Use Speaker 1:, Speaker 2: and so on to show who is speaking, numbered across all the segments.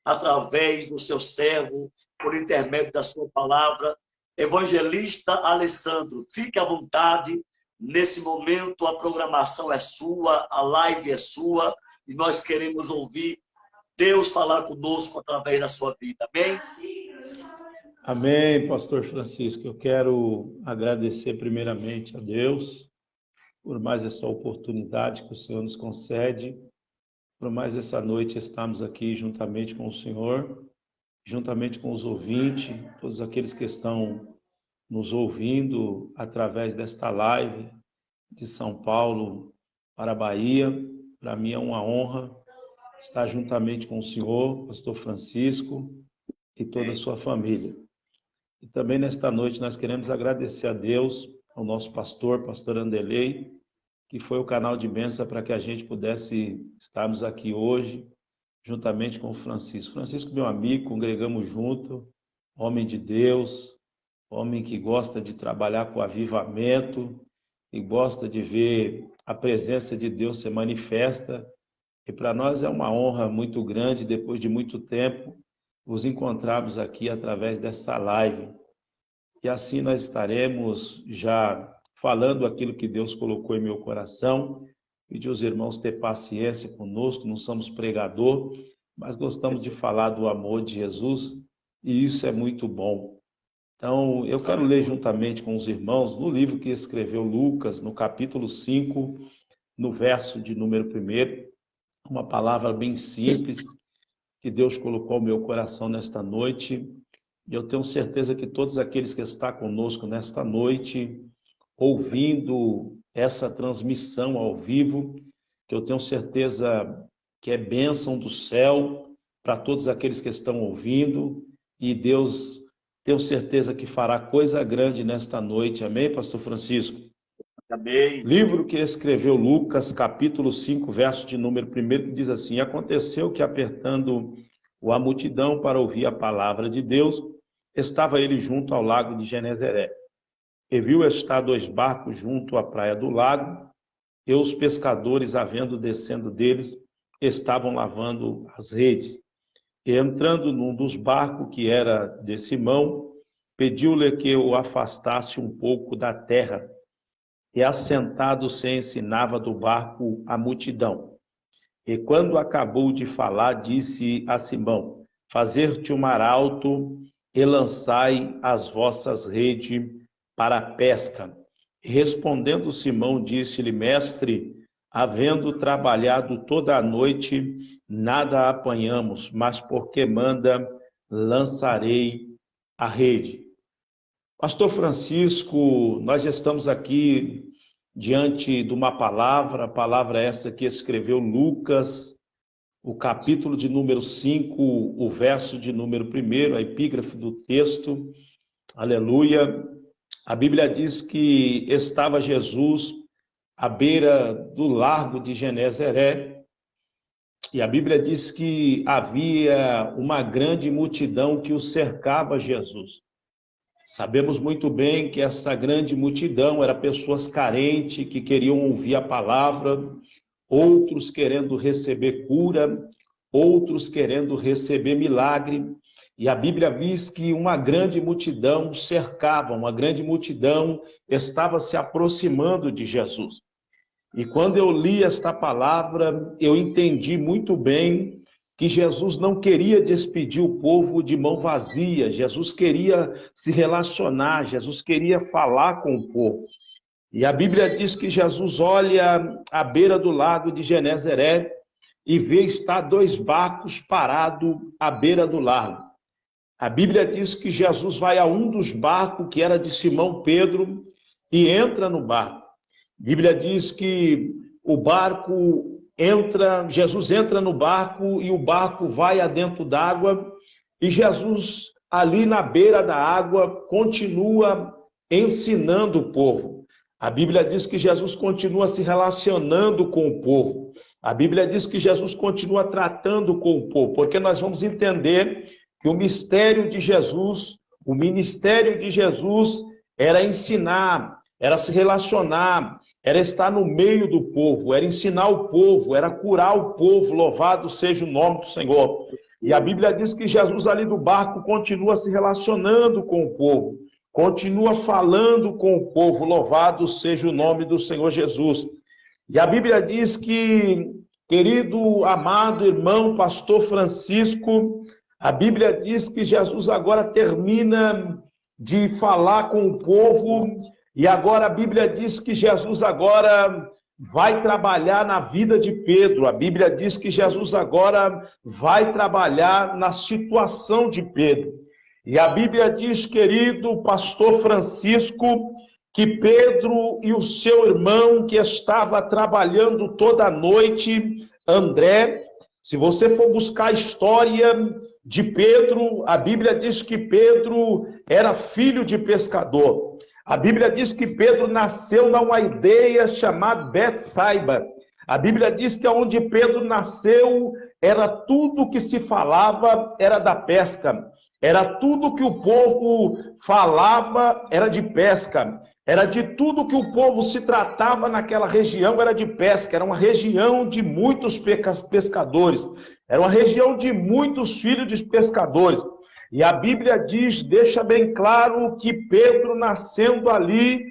Speaker 1: através do seu servo, por intermédio da sua palavra. Evangelista Alessandro, fique à vontade. Nesse momento, a programação é sua, a live é sua, e nós queremos ouvir Deus falar conosco através da sua vida. Amém?
Speaker 2: Amém, pastor Francisco. Eu quero agradecer primeiramente a Deus por mais essa oportunidade que o Senhor nos concede, por mais essa noite estarmos aqui juntamente com o Senhor, juntamente com os ouvintes, todos aqueles que estão nos ouvindo através desta live de São Paulo para a Bahia. Para mim é uma honra estar juntamente com o Senhor, pastor Francisco e toda a sua família. E também nesta noite nós queremos agradecer a Deus, ao nosso pastor Anderley, que foi o canal de bênção para que a gente pudesse estarmos aqui hoje, juntamente com o Francisco. Francisco, meu amigo, congregamos junto, homem de Deus, homem que gosta de trabalhar com avivamento, e gosta de ver a presença de Deus se manifesta. E para nós é uma honra muito grande, depois de muito tempo, vos encontrarmos aqui através desta live. E assim nós estaremos já falando aquilo que Deus colocou em meu coração. Pedir aos irmãos ter paciência conosco, não somos pregador, mas gostamos de falar do amor de Jesus, e isso é muito bom. Então, eu quero ler juntamente com os irmãos no livro que escreveu Lucas, no capítulo 5, no verso de número 1, uma palavra bem simples que Deus colocou no meu coração nesta noite. E eu tenho certeza que todos aqueles que estão conosco nesta noite, ouvindo essa transmissão ao vivo, que eu tenho certeza que é bênção do céu para todos aqueles que estão ouvindo, e Deus, tenho certeza que fará coisa grande nesta noite. Amém, pastor Francisco?
Speaker 1: Amém.
Speaker 2: Livro que escreveu Lucas, capítulo 5, verso de número 1, que diz assim: aconteceu que, apertando a multidão para ouvir a palavra de Deus, estava ele junto ao lago de Genezaré. E viu estar 2 barcos junto à praia do lago, e os pescadores, havendo descendo deles, estavam lavando as redes. E entrando num dos barcos, que era de Simão, pediu-lhe que o afastasse um pouco da terra. E assentado se ensinava do barco a multidão. E quando acabou de falar, disse a Simão: fazer-te um mar alto e lançai as vossas redes para a pesca. E respondendo Simão, disse-lhe: mestre, havendo trabalhado toda a noite, nada apanhamos, mas porque manda, lançarei a rede. Pastor Francisco, nós estamos aqui diante de uma palavra, a palavra essa que escreveu Lucas, o capítulo de número 5, o verso de número 1, a epígrafe do texto, aleluia. A Bíblia diz que estava Jesus à beira do largo de Genezaré, e a Bíblia diz que havia uma grande multidão que o cercava Jesus. Sabemos muito bem que essa grande multidão era pessoas carentes que queriam ouvir a palavra, outros querendo receber cura, outros querendo receber milagre. E a Bíblia diz que uma grande multidão cercava, uma grande multidão estava se aproximando de Jesus. E quando eu li esta palavra, eu entendi muito bem que Jesus não queria despedir o povo de mão vazia, Jesus queria se relacionar, Jesus queria falar com o povo. E a Bíblia diz que Jesus olha à beira do lago de Genezaré e vê estar 2 barcos parados à beira do lago. A Bíblia diz que Jesus vai a um dos barcos, que era de Simão Pedro, e entra no barco. A Bíblia diz que o barco Jesus entra no barco e o barco vai adentro d'água, e Jesus, ali na beira da água, continua ensinando o povo. A Bíblia diz que Jesus continua se relacionando com o povo. A Bíblia diz que Jesus continua tratando com o povo, porque nós vamos entender que o mistério de Jesus, o ministério de Jesus era ensinar, era se relacionar, era estar no meio do povo, era ensinar o povo, era curar o povo, louvado seja o nome do Senhor. E a Bíblia diz que Jesus ali do barco continua se relacionando com o povo, continua falando com o povo. Louvado seja o nome do Senhor Jesus. E a Bíblia diz que, querido, amado irmão, pastor Francisco, a Bíblia diz que Jesus agora termina de falar com o povo, e agora a Bíblia diz que Jesus agora vai trabalhar na vida de Pedro. A Bíblia diz que Jesus agora vai trabalhar na situação de Pedro. E a Bíblia diz, querido pastor Francisco, que Pedro e o seu irmão que estava trabalhando toda a noite, André, se você for buscar a história de Pedro, a Bíblia diz que Pedro era filho de pescador. A Bíblia diz que Pedro nasceu numa aldeia chamada Betsaida. A Bíblia diz que onde Pedro nasceu, era tudo que se falava, era da pesca. Era tudo que o povo falava, era de pesca. Era de tudo que o povo se tratava naquela região, era de pesca. Era uma região de muitos pescadores. Era uma região de muitos filhos de pescadores. E a Bíblia diz, deixa bem claro que Pedro, nascendo ali,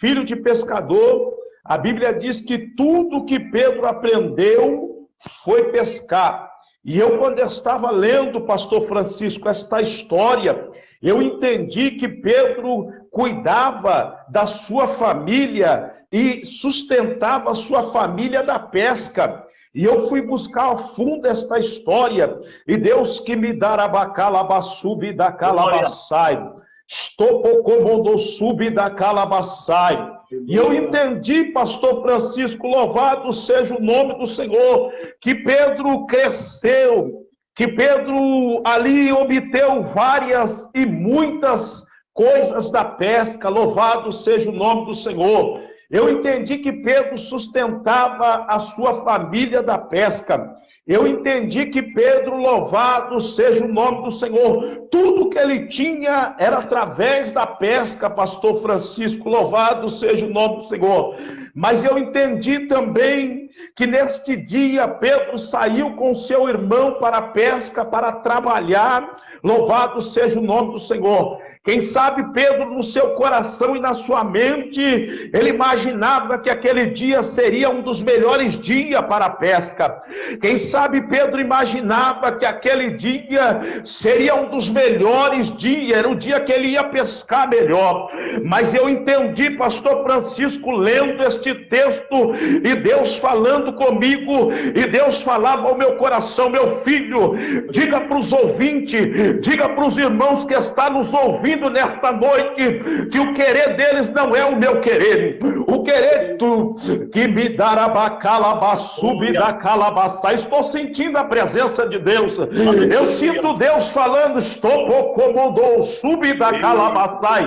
Speaker 2: filho de pescador, a Bíblia diz que tudo que Pedro aprendeu foi pescar. E eu, quando estava lendo, pastor Francisco, esta história, eu entendi que Pedro cuidava da sua família e sustentava a sua família da pesca. E eu fui buscar a fundo esta história, e Deus que me dará bacalabassubi da calabaçai, estopocomodo subi da calabaçai. E eu entendi, pastor Francisco, louvado seja o nome do Senhor, que Pedro cresceu, que Pedro ali obteve várias e muitas coisas da pesca. Louvado seja o nome do Senhor. Eu entendi que Pedro sustentava a sua família da pesca. Eu entendi que Pedro, louvado seja o nome do Senhor, tudo que ele tinha era através da pesca, pastor Francisco, louvado seja o nome do Senhor. Mas eu entendi também que neste dia Pedro saiu com seu irmão para a pesca, para trabalhar, louvado seja o nome do Senhor. Quem sabe Pedro, no seu coração e na sua mente, ele imaginava que aquele dia seria um dos melhores dias para a pesca. Quem sabe Pedro imaginava que aquele dia seria um dos melhores dias, era o dia que ele ia pescar melhor. Mas eu entendi, pastor Francisco, lendo este texto, e Deus falando comigo, e Deus falava ao meu coração: meu filho, diga para os ouvintes, diga para os irmãos que estão nos ouvindo nesta noite, que o querer deles não é o meu querer. O querer tu que me dará bacalabassubi da calabaçá. Estou sentindo a presença de Deus. Eu sinto Deus falando, estou comodou subi da calabaçá,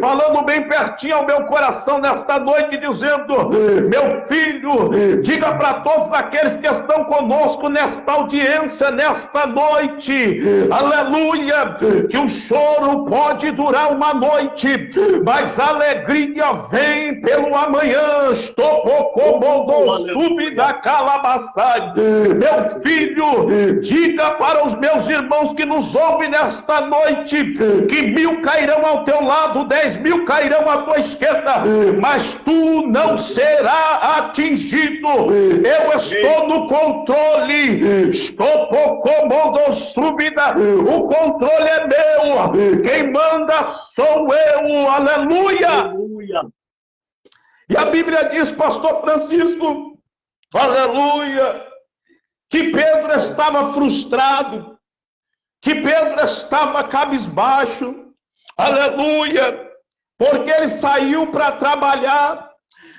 Speaker 2: falando bem pertinho ao meu coração nesta noite, dizendo: meu filho, diga para todos aqueles que estão conosco nesta audiência, nesta noite, aleluia, que o choro pode durar uma noite, mas a alegria vem pelo amanhã. Subi da calabaçai. Meu filho, diga para os meus irmãos que nos ouvem nesta noite, que 1000 cairão ao teu lado, 10.000 cairão à tua esquerda, mas tu não será atingido. Eu estou no controle. O controle é meu. Quem manda sou eu. Aleluia.
Speaker 1: Aleluia.
Speaker 2: E a Bíblia diz, pastor Francisco, aleluia, que Pedro estava frustrado, que Pedro estava cabisbaixo, aleluia, porque ele saiu para trabalhar.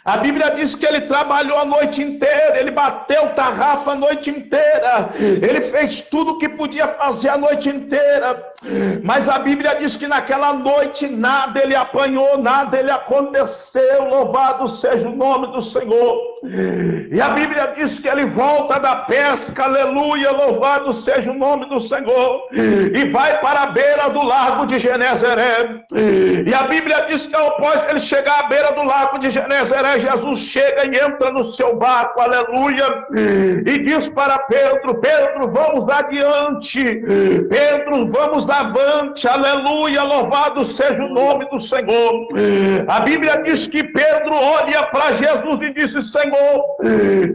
Speaker 2: A Bíblia diz que ele trabalhou a noite inteira, ele bateu tarrafa a noite inteira, ele fez tudo o que podia fazer a noite inteira, mas a Bíblia diz que naquela noite nada ele apanhou, nada ele aconteceu. Louvado seja o nome do Senhor. E a Bíblia diz que ele volta da pesca, aleluia, louvado seja o nome do Senhor, e vai para a beira do lago de Genezaré. E a Bíblia diz que após ele chegar à beira do lago de Genezaré, Jesus chega e entra no seu barco, aleluia, e diz para Pedro: Pedro, vamos adiante, Pedro, vamos avante, aleluia, louvado seja o nome do Senhor. A Bíblia diz que Pedro olha para Jesus e disse: Senhor,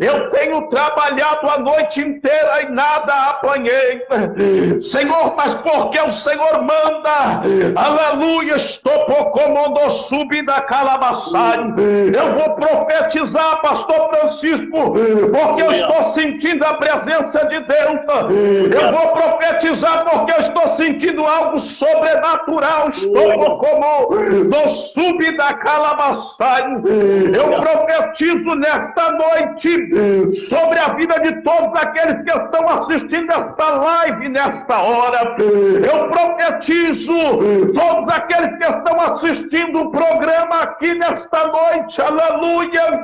Speaker 2: eu tenho trabalhado a noite inteira e nada apanhei, Senhor, mas porque o Senhor manda, aleluia, estou como subir da calabaçai. Eu vou profetizar, pastor Francisco, porque eu estou sentindo a presença de Deus. Eu vou profetizar porque eu estou sentindo algo sobrenatural. Estou como subir da calabaçai. Eu profetizo nesta noite sobre a vida de todos aqueles que estão assistindo esta live nesta hora. Eu profetizo todos aqueles que estão assistindo o programa aqui nesta noite, aleluia,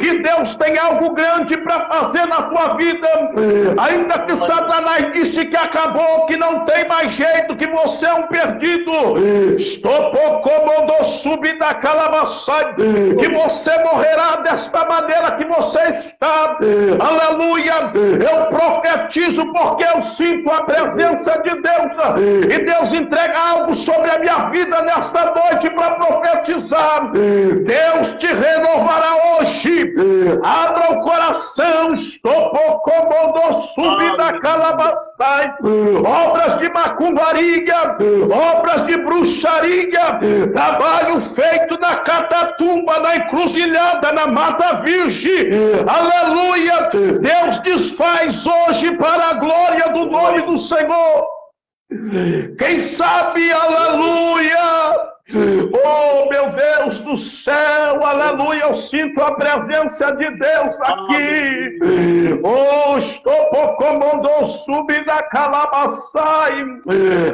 Speaker 2: que Deus tem algo grande para fazer na tua vida. Ainda que Satanás disse que acabou, que não tem mais jeito, que você é um perdido, estou como subir da calabaçai, que você morrerá desta maneira que você está, aleluia. Eu profetizo porque eu sinto a presença de Deus, e Deus entrega algo sobre a minha vida nesta noite para profetizar. Deus te renovará hoje. Abra o coração. Estou como subir da calabaçai. Obras de macumbaria, obras de bruxaria, trabalho feito na catatumba, na encruzilhada, na mata virgem, aleluia. Deus desfaz hoje para a glória do nome do Senhor. Quem sabe, aleluia, oh meu Deus do céu, aleluia, eu sinto a presença de Deus aqui. Oh, estou como subir da calabaçai,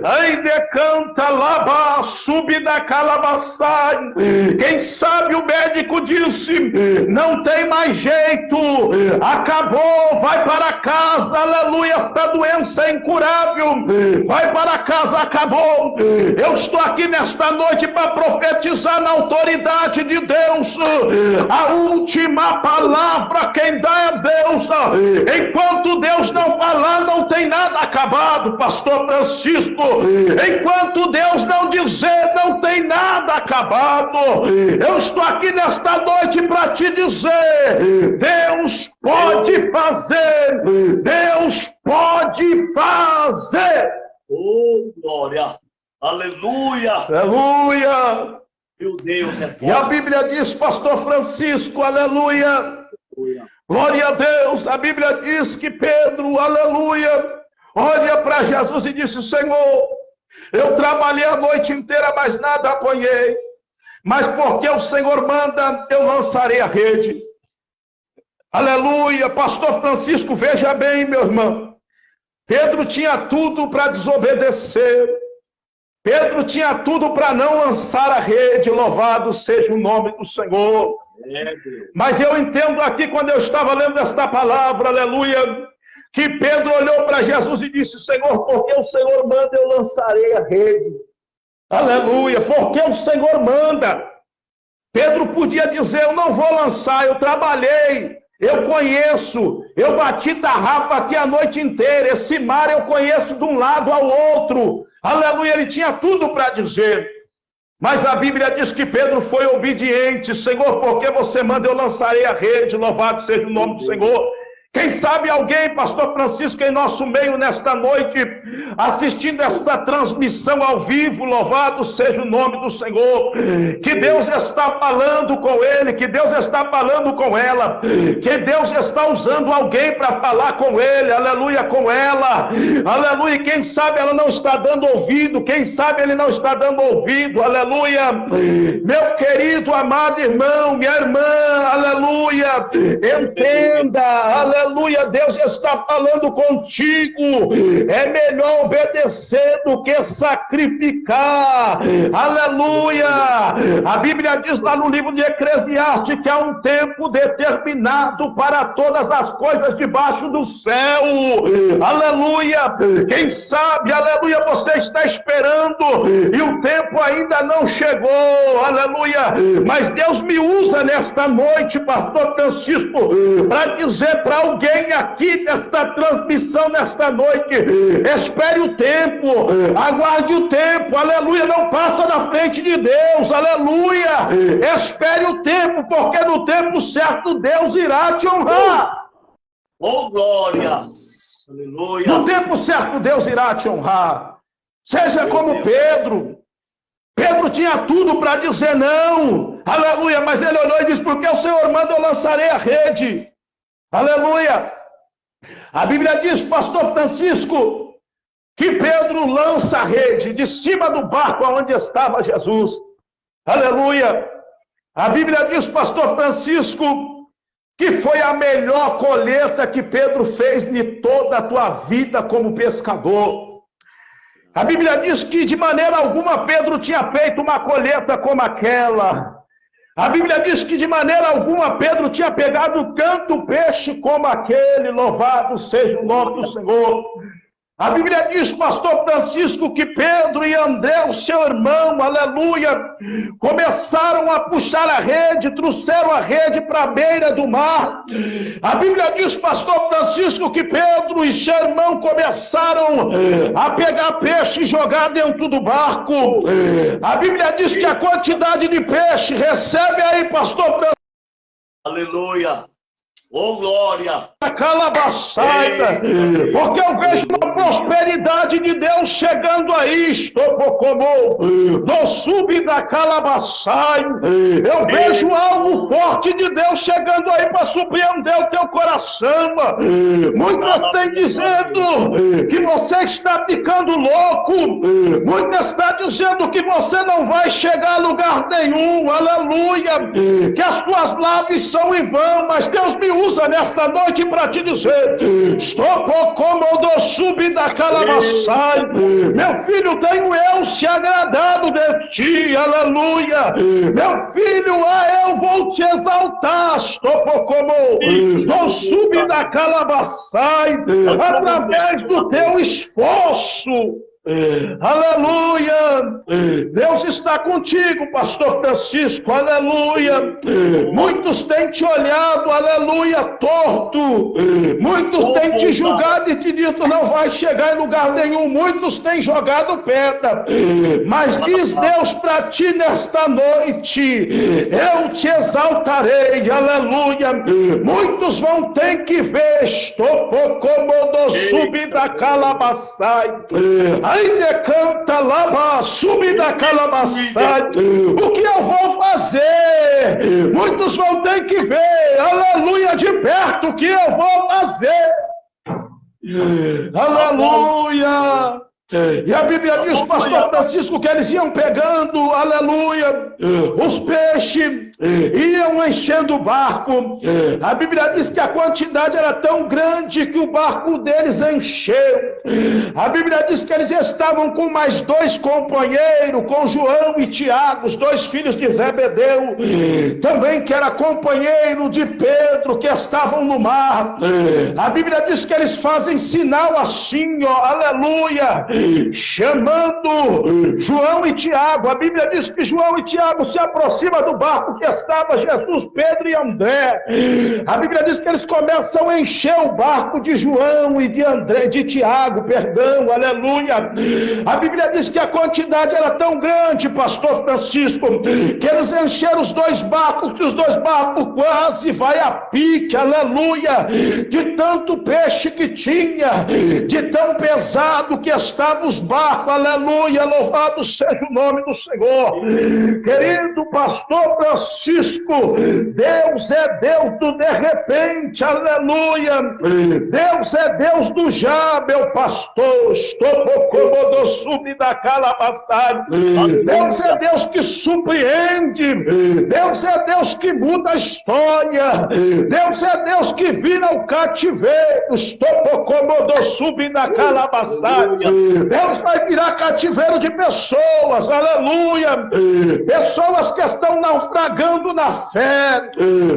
Speaker 2: ainda canta lava, subir da calabaçai. Quem sabe o médico disse: não tem mais jeito, acabou, vai para casa, aleluia, esta doença é incurável, vai para casa, acabou. Eu estou aqui nesta noite para profetizar na autoridade de Deus. A última palavra quem dá é Deus. Enquanto Deus não falar, não tem nada acabado, pastor Francisco. Enquanto Deus não dizer, não tem nada acabado. Eu estou aqui nesta noite para te dizer: Deus pode fazer, Deus pode fazer.
Speaker 1: Oh, glória! Aleluia!
Speaker 2: Aleluia!
Speaker 1: Meu Deus, é forte.
Speaker 2: E a Bíblia diz, pastor Francisco, aleluia! Glória a Deus! A Bíblia diz que Pedro, aleluia, olha para Jesus e disse: Senhor, eu trabalhei a noite inteira, mas nada apanhei. Mas porque o Senhor manda, eu lançarei a rede. Aleluia! Pastor Francisco, veja bem, meu irmão. Pedro tinha tudo para desobedecer. Pedro tinha tudo para não lançar a rede, louvado seja o nome do Senhor. Mas eu entendo aqui, quando eu estava lendo esta palavra, aleluia, que Pedro olhou para Jesus e disse: Senhor, porque o Senhor manda, eu lançarei a rede. Aleluia, porque o Senhor manda. Pedro podia dizer: eu não vou lançar, eu trabalhei, eu conheço, eu bati tarrafa aqui a noite inteira, esse mar eu conheço de um lado ao outro. Aleluia, ele tinha tudo para dizer. Mas a Bíblia diz que Pedro foi obediente. Senhor, porque você manda, eu lançarei a rede, louvado seja o nome do Senhor. Quem sabe alguém, pastor Francisco, em nosso meio nesta noite, assistindo esta transmissão ao vivo, louvado seja o nome do Senhor, que Deus está falando com ele, que Deus está falando com ela, que Deus está usando alguém para falar com ele, aleluia, com ela, aleluia. Quem sabe ela não está dando ouvido, quem sabe ele não está dando ouvido, aleluia. Meu querido, amado irmão, minha irmã, aleluia, entenda, aleluia, Deus está falando contigo. É melhor obedecer do que sacrificar. Aleluia! A Bíblia diz lá no livro de Eclesiastes que há um tempo determinado para todas as coisas debaixo do céu. Aleluia! Quem sabe, aleluia, você está esperando e o tempo ainda não chegou. Aleluia! Mas Deus me usa nesta noite, pastor Francisco, para dizer para alguém aqui nesta transmissão, nesta noite: espere o tempo, aguarde o tempo, aleluia, não passa na frente de Deus, aleluia, espere o tempo, porque no tempo certo Deus irá te honrar.
Speaker 1: Oh, glória! Aleluia!
Speaker 2: No tempo certo Deus irá te honrar. Seja como Pedro. Pedro tinha tudo para dizer não, aleluia, mas ele olhou e disse: porque o Senhor manda, eu lançarei a rede, aleluia. A Bíblia diz, pastor Francisco, que Pedro lança a rede de cima do barco onde estava Jesus, aleluia. A Bíblia diz, pastor Francisco, que foi a melhor colheita que Pedro fez em toda a tua vida como pescador. A Bíblia diz que de maneira alguma Pedro tinha feito uma colheita como aquela. A Bíblia diz que de maneira alguma Pedro tinha pegado tanto peixe como aquele. Louvado seja o nome do Senhor. A Bíblia diz, pastor Francisco, que Pedro e André, o seu irmão, aleluia, começaram a puxar a rede, trouxeram a rede para a beira do mar. A Bíblia diz, pastor Francisco, que Pedro e seu irmão começaram a pegar peixe e jogar dentro do barco. A Bíblia diz que a quantidade de peixe, recebe aí, pastor Francisco.
Speaker 1: Aleluia! Oh, glória!
Speaker 2: Calabaçaia, porque eu vejo uma prosperidade de Deus chegando aí. Estou como no sub da calabaçaia. Eu vejo algo forte de Deus chegando aí para surpreender o teu coração. Muitas têm dizendo que você está ficando louco. Muitas estão dizendo que você não vai chegar a lugar nenhum. Aleluia! Que as tuas lábias são em vão, mas Deus me usa nesta noite para te dizer: estou como do sub da calabaçai. Meu filho, tenho eu se agradado de ti, aleluia. Meu filho, eu vou te exaltar. Estou como do sub da calabaçai, através do teu esforço. Aleluia! Deus está contigo, pastor Francisco, aleluia. Muitos têm te olhado, aleluia, torto. Muitos têm te julgado e te dito: não vai chegar em lugar nenhum. Muitos têm jogado pedra, mas diz Deus para ti nesta noite: eu te exaltarei, aleluia. Muitos vão ter que ver, estou como do sub da calabaçai. Ainda canta lá, sube da calabaçada. O que eu vou fazer? Muitos vão ter que ver, aleluia, de perto, o que eu vou fazer. Aleluia. E a Bíblia diz, pastor Francisco, que eles iam pegando, aleluia, os peixes, iam enchendo o barco. A Bíblia diz que a quantidade era tão grande que o barco deles encheu. A Bíblia diz que eles estavam com mais dois companheiros, com João e Tiago, os dois filhos de Zebedeu, também que era companheiro de Pedro, que estavam no mar. A Bíblia diz que eles fazem sinal assim, ó, aleluia, chamando João e Tiago. A Bíblia diz que João e Tiago se aproximam do barco que estava Jesus, Pedro e André. A Bíblia diz que eles começam a encher o barco de João e de André, de Tiago, perdão, aleluia. A Bíblia diz que a quantidade era tão grande, pastor Francisco, que eles encheram os dois barcos, que os dois barcos quase vai a pique, aleluia, de tanto peixe que tinha, de tão pesado que estavam os barcos, aleluia, louvado seja o nome do Senhor. Querido pastor Francisco, Francisco. Deus é Deus do de repente, aleluia. Deus é Deus do já, meu pastor. Estou como sub da calabastade. Deus é Deus que surpreende. Deus é Deus que muda a história. Deus é Deus que vira o cativeiro. Estou como sub da calabastade. Deus vai virar cativeiro de pessoas, aleluia. Pessoas que estão naufragando na fé,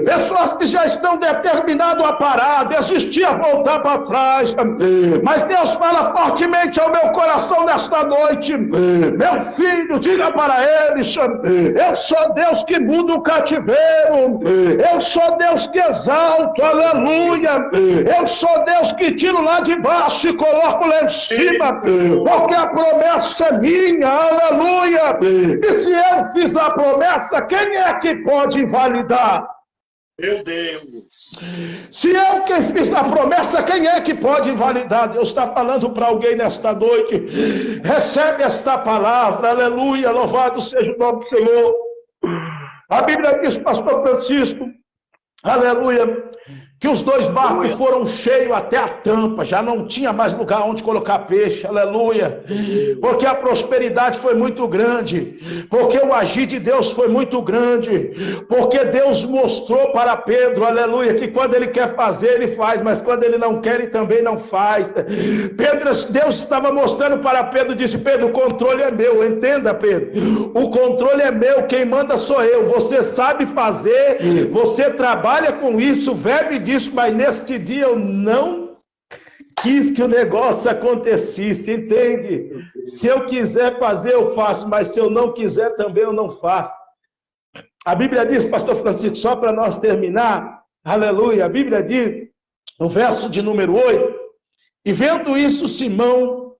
Speaker 2: pessoas que já estão determinadas a parar, desistir, a voltar para trás. Mas Deus fala fortemente ao meu coração nesta noite: meu filho, diga para eles: eu sou Deus que muda o cativeiro, eu sou Deus que exalto, aleluia. Eu sou Deus que tiro lá de baixo e coloco lá em cima, porque a promessa é minha, aleluia. E se eu fiz a promessa, quem é que pode invalidar?
Speaker 1: Meu Deus!
Speaker 2: Se eu que fiz a promessa, quem é que pode invalidar? Deus está falando para alguém nesta noite. Recebe esta palavra, aleluia, louvado seja o nome do Senhor. A Bíblia diz, pastor Francisco, aleluia, que os 2 barcos foram cheios até a tampa, já não tinha mais lugar onde colocar peixe, aleluia, porque a prosperidade foi muito grande, porque o agir de Deus foi muito grande, porque Deus mostrou para Pedro, aleluia, que quando ele quer fazer, ele faz, mas quando ele não quer, ele também não faz. Deus estava mostrando para Pedro, disse: Pedro, o controle é meu, entenda, Pedro, o controle é meu, quem manda sou eu, você sabe fazer, você trabalha com isso, verbe disso, mas neste dia eu não quis que o negócio acontecesse, entende? Se eu quiser fazer, eu faço, mas se eu não quiser, também eu não faço. A Bíblia diz, pastor Francisco, só para nós terminar, aleluia, a Bíblia diz, no verso de número 8, e vendo isso, Simão,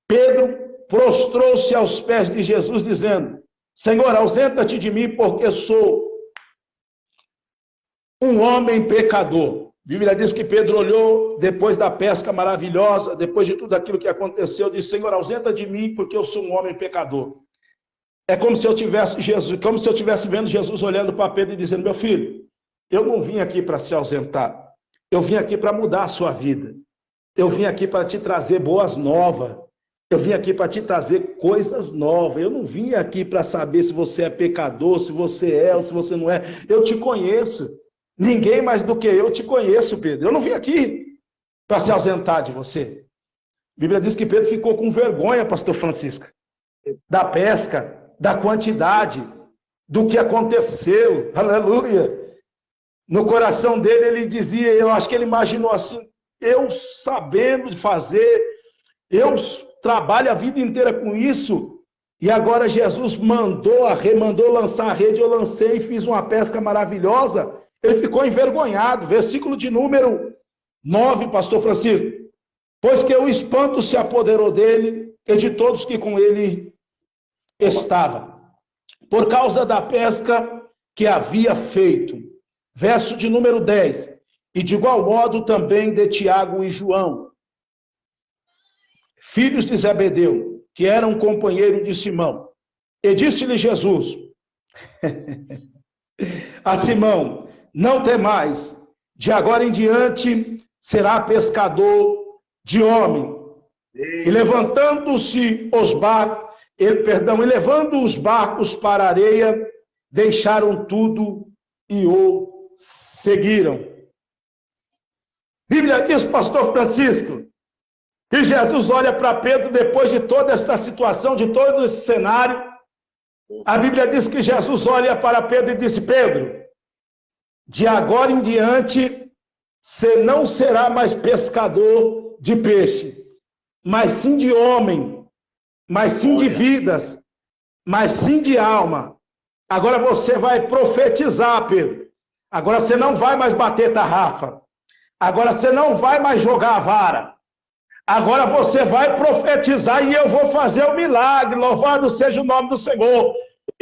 Speaker 2: Pedro, prostrou-se aos pés de Jesus, dizendo: Senhor, ausenta-te de mim, porque sou um homem pecador. A Bíblia diz que Pedro olhou, depois da pesca maravilhosa, depois de tudo aquilo que aconteceu, disse: Senhor, ausenta de mim, porque eu sou um homem pecador. É como se eu tivesse vendo Jesus olhando para Pedro e dizendo: meu filho, eu não vim aqui para se ausentar, eu vim aqui para mudar a sua vida, eu vim aqui para te trazer boas novas, eu vim aqui para te trazer coisas novas, eu não vim aqui para saber se você é pecador, se você é ou se você não é, eu te conheço. Ninguém mais do que eu te conheço, Pedro. Eu não vim aqui para se ausentar de você. A Bíblia diz que Pedro ficou com vergonha, pastor Francisco, da pesca, da quantidade, do que aconteceu. Aleluia. No coração dele ele dizia, eu acho que ele imaginou assim: eu sabendo fazer, eu trabalho a vida inteira com isso, e agora Jesus mandou lançar a rede, eu lancei e fiz uma pesca maravilhosa. Ele ficou envergonhado. Versículo de número 9, pastor Francisco. Pois que o espanto se apoderou dele e de todos que com ele estavam, por causa da pesca que havia feito. Verso de número 10. E de igual modo também de Tiago e João, filhos de Zebedeu, que eram companheiros de Simão. E disse-lhe Jesus a Simão: não temais, de agora em diante será pescador de homem. E levando-se os barcos, e levando os barcos para a areia, deixaram tudo e o seguiram. Bíblia diz, pastor Francisco, que Jesus olha para Pedro depois de toda essa situação, de todo esse cenário. A Bíblia diz que Jesus olha para Pedro e disse: Pedro, de agora em diante, você não será mais pescador de peixe, mas sim de homem, mas sim de vidas, mas sim de alma. Agora você vai profetizar, Pedro. Agora você não vai mais bater tarrafa. Agora você não vai mais jogar a vara. Agora você vai profetizar e eu vou fazer o milagre. Louvado seja o nome do Senhor.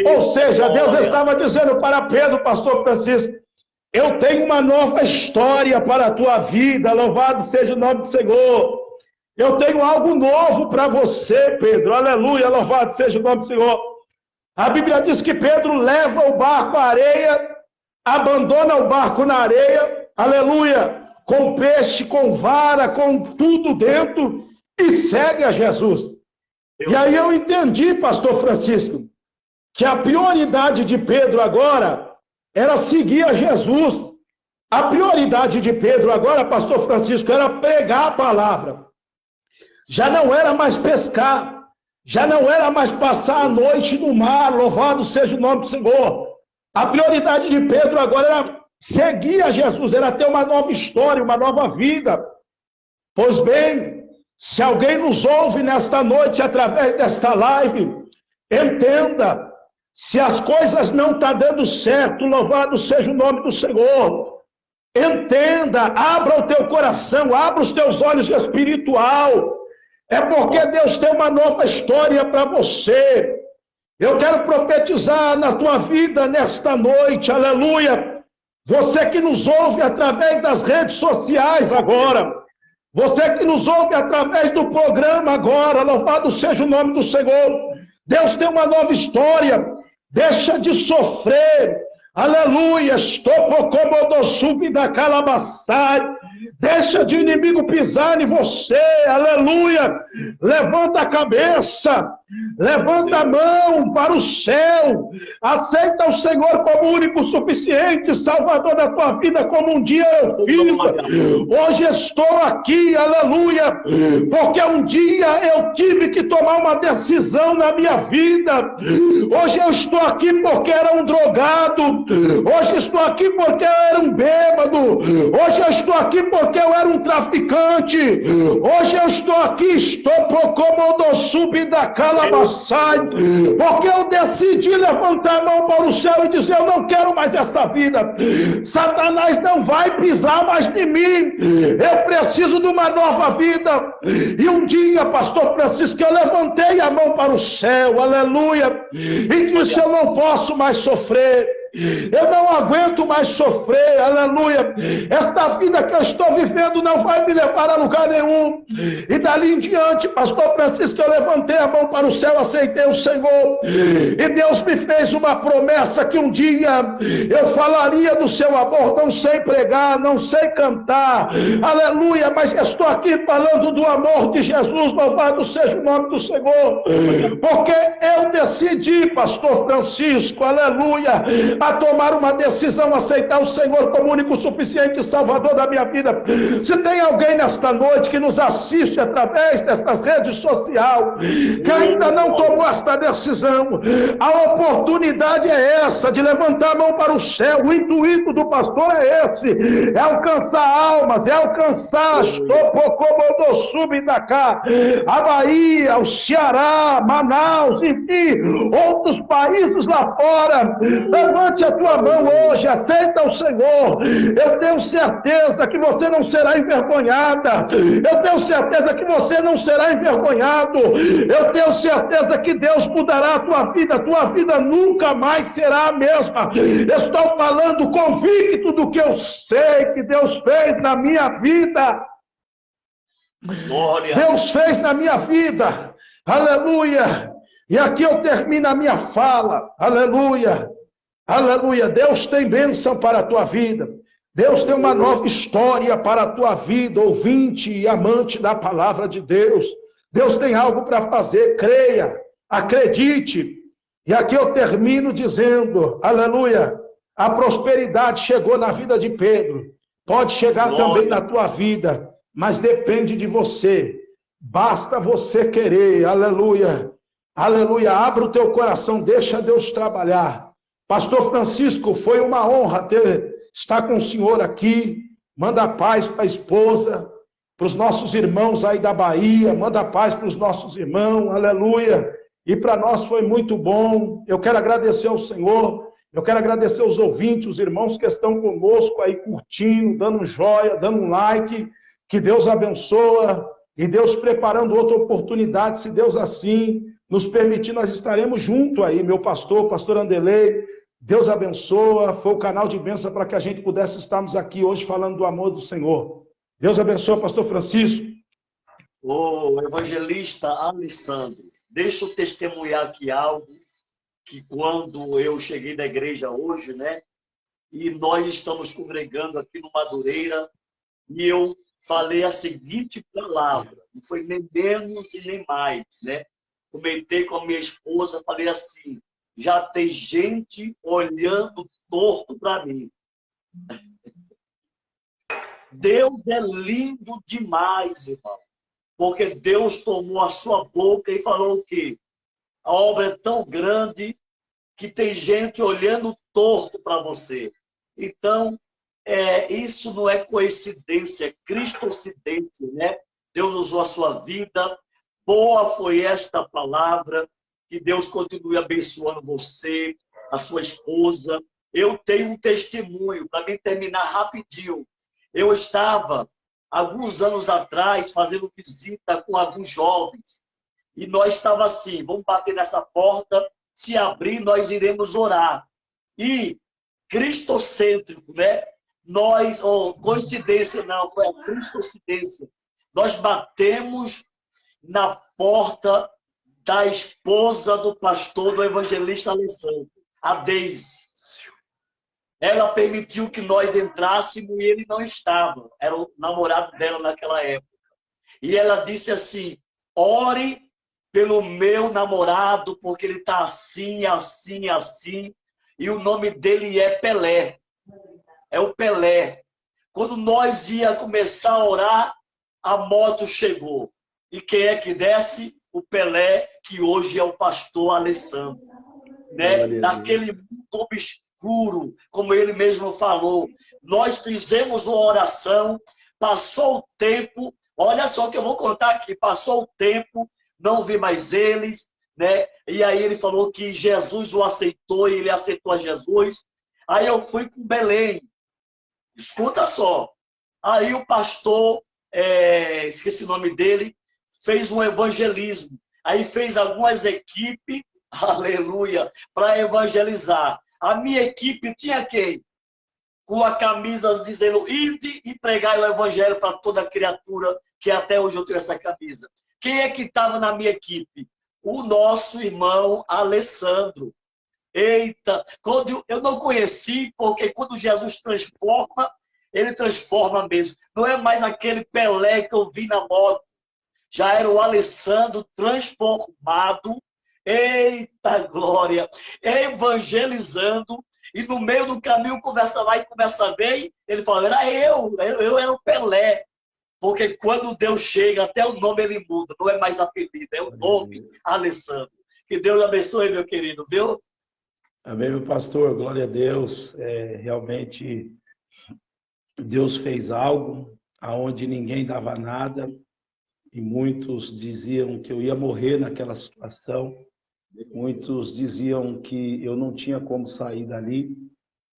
Speaker 2: Ou seja, Deus estava dizendo para Pedro, pastor Francisco: eu tenho uma nova história para a tua vida, louvado seja o nome do Senhor. Eu tenho algo novo para você, Pedro, aleluia, louvado seja o nome do Senhor. A Bíblia diz que Pedro leva o barco à areia, abandona o barco na areia, aleluia, com peixe, com vara, com tudo dentro, e segue a Jesus. E aí eu entendi, pastor Francisco, que a prioridade de Pedro agora era seguir a Jesus. A prioridade de Pedro agora, pastor Francisco, era pregar a palavra. Já não era mais pescar, já não era mais passar a noite no mar, louvado seja o nome do Senhor. A prioridade de Pedro agora era seguir a Jesus, era ter uma nova história, uma nova vida. Pois bem, se alguém nos ouve nesta noite através desta live, entenda, se as coisas não estão dando certo, louvado seja o nome do Senhor. Entenda, abra o teu coração, abra os teus olhos espiritual. É porque Deus tem uma nova história para você. Eu quero profetizar na tua vida nesta noite, aleluia. Você que nos ouve através das redes sociais agora, você que nos ouve através do programa agora, louvado seja o nome do Senhor. Deus tem uma nova história. Deixa de sofrer. Aleluia, estou por sub da calabaçai. Deixa de inimigo pisar em você, aleluia. Levanta a cabeça, levanta a mão para o céu. Aceita o Senhor como único, suficiente, Salvador da tua vida, como um dia eu fiz. Hoje estou aqui, aleluia, porque um dia eu tive que tomar uma decisão na minha vida. Hoje eu estou aqui porque era um drogado. Hoje estou aqui porque eu era um bêbado. Hoje eu estou aqui porque eu era um traficante. Hoje eu estou aqui, estou por como sub da calabaçai, porque eu decidi levantar a mão para o céu e dizer: eu não quero mais essa vida. Satanás não vai pisar mais em mim. Eu preciso de uma nova vida. E um dia, pastor Francisco, eu levantei a mão para o céu, aleluia, e disse: eu não posso mais sofrer. Eu não aguento mais sofrer, aleluia. Esta vida que eu estou vivendo não vai me levar a lugar nenhum. E dali em diante, pastor Francisco, eu levantei a mão para o céu, aceitei o Senhor. E Deus me fez uma promessa que um dia eu falaria do seu amor. Não sei pregar, não sei cantar, aleluia, mas estou aqui falando do amor de Jesus, louvado seja o nome do Senhor. Porque eu decidi, pastor Francisco, aleluia, a tomar uma decisão, aceitar o Senhor como único, suficiente Salvador da minha vida. Se tem alguém nesta noite que nos assiste através dessas redes sociais, que ainda não tomou esta decisão, a oportunidade é essa, de levantar a mão para o céu. O intuito do pastor é esse, é alcançar almas, é alcançar sub da cá, a Bahia, o Ceará, Manaus, enfim, outros países lá fora. Levante a tua mão hoje, aceita o Senhor. Eu tenho certeza que você não será envergonhada. Eu tenho certeza que você não será envergonhado. Eu tenho certeza que Deus mudará a tua vida nunca mais será a mesma. Estou falando convicto do que eu sei que Deus fez na minha vida. Glória. Deus fez na minha vida, aleluia. E aqui eu termino a minha fala, aleluia. Aleluia, Deus tem bênção para a tua vida. Deus tem uma nova história para a tua vida, ouvinte e amante da palavra de Deus. Deus tem algo para fazer, creia, acredite. E aqui eu termino dizendo, aleluia, a prosperidade chegou na vida de Pedro. Pode chegar também na tua vida, mas depende de você. Basta você querer, aleluia. Aleluia, abra o teu coração, deixa Deus trabalhar. Pastor Francisco, foi uma honra estar com o senhor aqui. Manda paz para a esposa, para os nossos irmãos aí da Bahia, manda paz para os nossos irmãos, aleluia. E para nós foi muito bom. Eu quero agradecer ao Senhor, eu quero agradecer aos ouvintes, os irmãos que estão conosco aí curtindo, dando um joia, dando um like. Que Deus abençoa e Deus preparando outra oportunidade, se Deus assim nos permitir, nós estaremos juntos aí, meu pastor Anderlei. Deus abençoa, foi o canal de bênção para que a gente pudesse estarmos aqui hoje falando do amor do Senhor. Deus abençoa, pastor Francisco.
Speaker 1: O evangelista Alessandro, deixa eu testemunhar aqui algo que quando eu cheguei na igreja hoje, né? E nós estamos congregando aqui no Madureira, e eu falei a seguinte palavra, não foi nem menos e nem mais, né? Comentei com a minha esposa, falei assim, já tem gente olhando torto para mim. Deus é lindo demais, irmão, porque Deus tomou a sua boca e falou que a obra é tão grande que tem gente olhando torto para você. Então, isso não é coincidência, é cristocidência, né? Deus usou a sua vida, boa foi esta palavra, que Deus continue abençoando você, a sua esposa. Eu tenho um testemunho, para mim terminar rapidinho. Eu estava, alguns anos atrás, fazendo visita com alguns jovens, e nós estávamos assim, vamos bater nessa porta, se abrir, nós iremos orar. E cristocêntrico, né? Nós, coincidência não, foi a cristocidência. Nós batemos na porta da esposa do pastor, do evangelista Alessandro, a Deise. Ela permitiu que nós entrássemos e ele não estava. Era o namorado dela naquela época. E ela disse assim, ore pelo meu namorado, porque ele está assim, assim, assim. E o nome dele é Pelé. É o Pelé. Quando nós ia começar a orar, a moto chegou. E quem é que desce? O Pelé, que hoje é o pastor Alessandro. Né? Daquele mundo obscuro, como ele mesmo falou. Nós fizemos uma oração, passou o tempo, olha só que eu vou contar aqui, passou o tempo, não vi mais eles, né? E aí ele falou que Jesus o aceitou, e ele aceitou a Jesus. Aí eu fui para Belém, escuta só. Aí o pastor, esqueci o nome dele, fez um evangelismo. Aí fez algumas equipes, aleluia, para evangelizar. A minha equipe tinha quem? Com a camisa dizendo, ide e pregai o evangelho para toda criatura, que até hoje eu tenho essa camisa. Quem é que estava na minha equipe? O nosso irmão Alessandro. Eita, quando eu não conheci, porque quando Jesus transforma, ele transforma mesmo. Não é mais aquele Pelé que eu vi na moto. Já era o Alessandro transformado. Eita glória! Evangelizando. E no meio do caminho, conversa vai, conversa vem. Ele falou, era eu era o Pelé. Porque quando Deus chega, até o nome ele muda. Não é mais apelido, é o nome Alessandro. Que Deus abençoe, meu querido, viu?
Speaker 2: Amém, meu pastor, glória a Deus. Realmente, Deus fez algo aonde ninguém dava nada, e muitos diziam que eu ia morrer naquela situação, muitos diziam que eu não tinha como sair dali.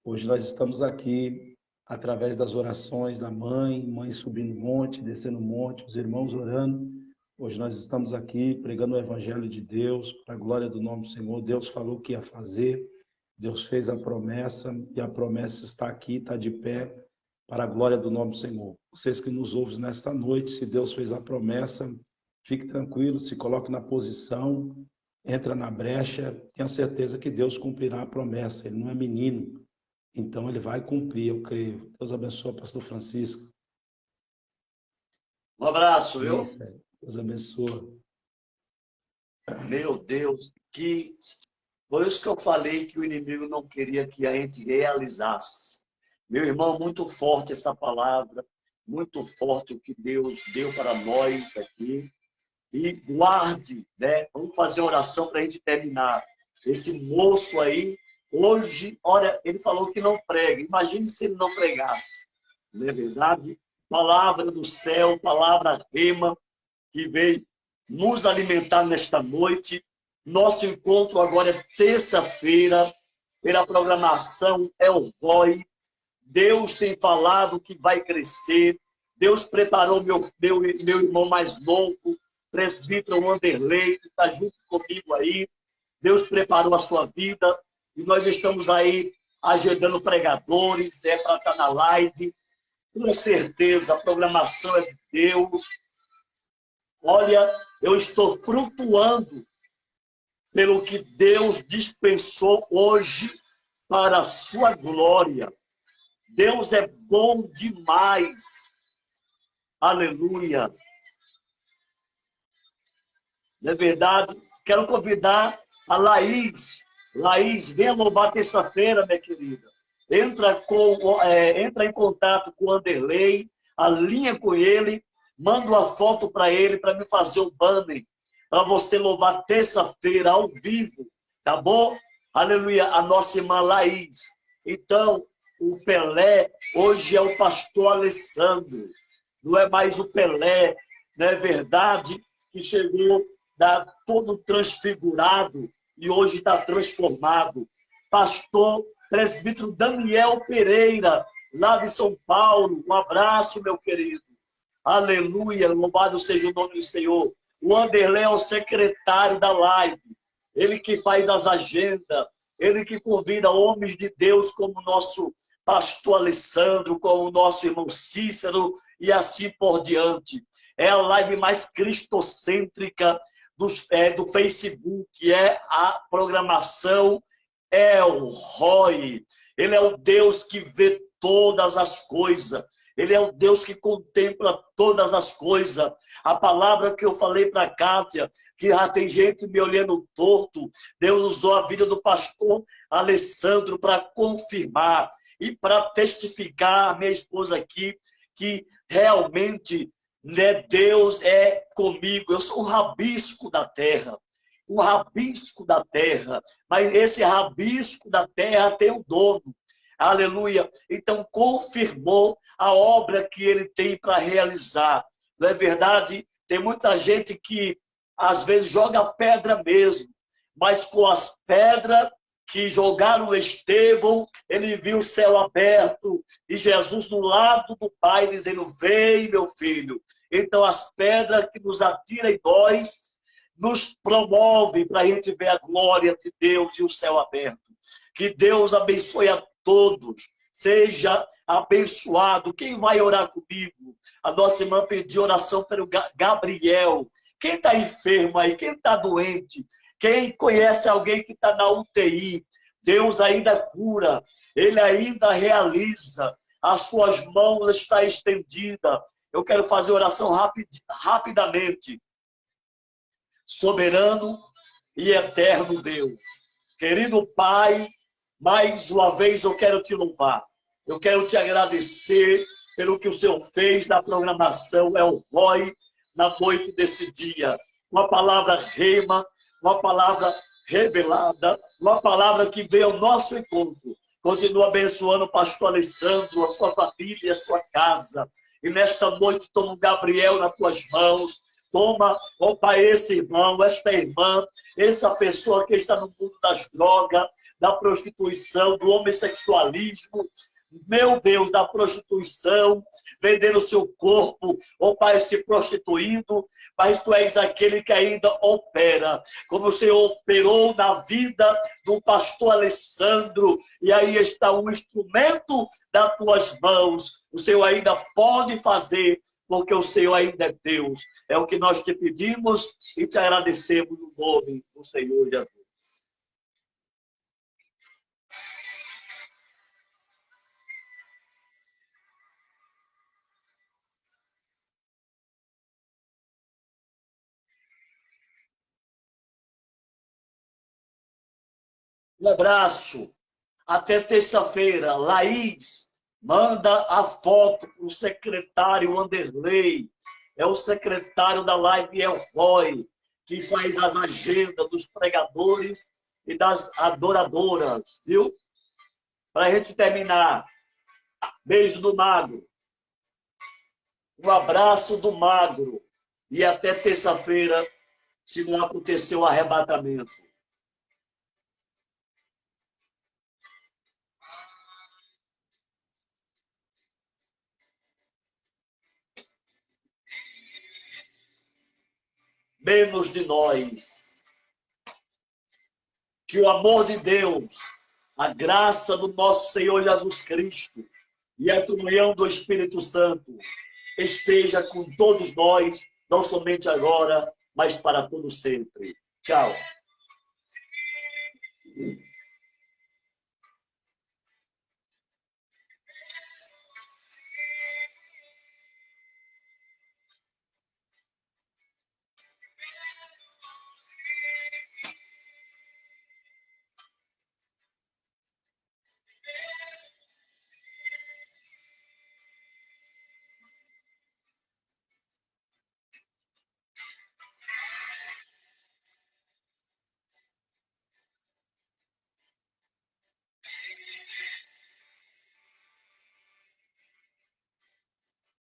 Speaker 2: Hoje nós estamos aqui, através das orações da mãe subindo o monte, descendo o monte, os irmãos orando. Hoje nós estamos aqui pregando o Evangelho de Deus, para a glória do nome do Senhor. Deus falou o que ia fazer, Deus fez a promessa, e a promessa está aqui, está de pé, para a glória do nome do Senhor. Vocês que nos ouvem nesta noite, se Deus fez a promessa, fique tranquilo, se coloque na posição, entra na brecha, tenha certeza que Deus cumprirá a promessa. Ele não é menino, então ele vai cumprir, eu creio. Deus abençoe, pastor Francisco.
Speaker 1: Um abraço, viu?
Speaker 2: Deus abençoe.
Speaker 1: Meu Deus, por isso que eu falei que o inimigo não queria que a gente realizasse. Meu irmão, muito forte essa palavra, muito forte o que Deus deu para nós aqui. E guarde, né? Vamos fazer oração para a gente terminar. Esse moço aí, hoje, olha, ele falou que não prega. Imagine se ele não pregasse. Não é verdade? Palavra do céu, palavra rema, que veio nos alimentar nesta noite. Nosso encontro agora é terça-feira, pela programação é o ROI. Deus tem falado que vai crescer. Deus preparou meu irmão mais novo, presbítero Wanderlei, que está junto comigo aí. Deus preparou a sua vida e nós estamos aí agendando pregadores, né, para estar na live. Com certeza, a programação é de Deus. Olha, eu estou flutuando pelo que Deus dispensou hoje para a sua glória. Deus é bom demais. Aleluia. Não é verdade? Quero convidar a Laís. Laís, venha louvar terça-feira, minha querida. Entra em contato com o Anderlei, alinha com ele, manda uma foto para ele, para me fazer o banner, para você louvar terça-feira ao vivo, tá bom? Aleluia, a nossa irmã Laís. Então, o Pelé hoje é o pastor Alessandro, não é mais o Pelé, não é verdade? Que chegou todo transfigurado e hoje está transformado. Pastor presbítero Daniel Pereira, lá de São Paulo, um abraço, meu querido. Aleluia, louvado seja o nome do Senhor. O Anderlei é o secretário da live, ele que faz as agendas, ele que convida homens de Deus como o nosso pastor Alessandro, como o nosso irmão Cícero e assim por diante. É a live mais cristocêntrica do Facebook, é a programação El Roi. Ele é o Deus que vê todas as coisas. Ele é o Deus que contempla todas as coisas. A palavra que eu falei para a Kátia, que já tem gente me olhando torto, Deus usou a vida do pastor Alessandro para confirmar e para testificar, minha esposa aqui, que realmente, né, Deus é comigo. Eu sou um rabisco da terra. Um rabisco da terra. Mas esse rabisco da terra tem um dono. Aleluia. Então, confirmou a obra que ele tem para realizar. Não é verdade? Tem muita gente que, às vezes, joga pedra mesmo. Mas com as pedras que jogaram Estevão, ele viu o céu aberto e Jesus do lado do Pai, dizendo, vem, meu filho. Então, as pedras que nos atiram em nós, nos promove para a gente ver a glória de Deus e o céu aberto. Que Deus abençoe a todos. Seja abençoado. Quem vai orar comigo? A nossa irmã pediu oração pelo Gabriel. Quem está enfermo aí? Quem está doente? Quem conhece alguém que está na UTI? Deus ainda cura. Ele ainda realiza. As suas mãos estão estendidas. Eu quero fazer oração rapidamente. Soberano e eterno Deus. Querido Pai, mais uma vez eu quero te louvar. Eu quero te agradecer pelo que o Senhor fez na programação El Roi na noite desse dia. Uma palavra rema, uma palavra revelada, uma palavra que veio ao nosso encontro. Continua abençoando o pastor Alessandro, a sua família, a sua casa. E nesta noite toma o Gabriel nas tuas mãos. Toma, ó Pai, esse irmão, esta irmã, essa pessoa que está no mundo das drogas, da prostituição, do homossexualismo, meu Deus, da prostituição, vendendo o seu corpo, ó Pai, se prostituindo, mas Tu és aquele que ainda opera, como o Senhor operou na vida do pastor Alessandro, e aí está um instrumento das Tuas mãos, o Senhor ainda pode fazer, porque o Senhor ainda é Deus. É o que nós te pedimos e te agradecemos no nome do Senhor Jesus. Um abraço. Até terça-feira. Laís, manda a foto para o secretário Anderlei. É o secretário da Live El Roi, que faz as agendas dos pregadores e das adoradoras, viu? Para a gente terminar. Beijo do Magro. Um abraço do Magro. E até terça-feira, se não acontecer o arrebatamento. Menos de nós. Que o amor de Deus, a graça do nosso Senhor Jesus Cristo e a comunhão do Espírito Santo esteja com todos nós, não somente agora, mas para todo sempre. Tchau.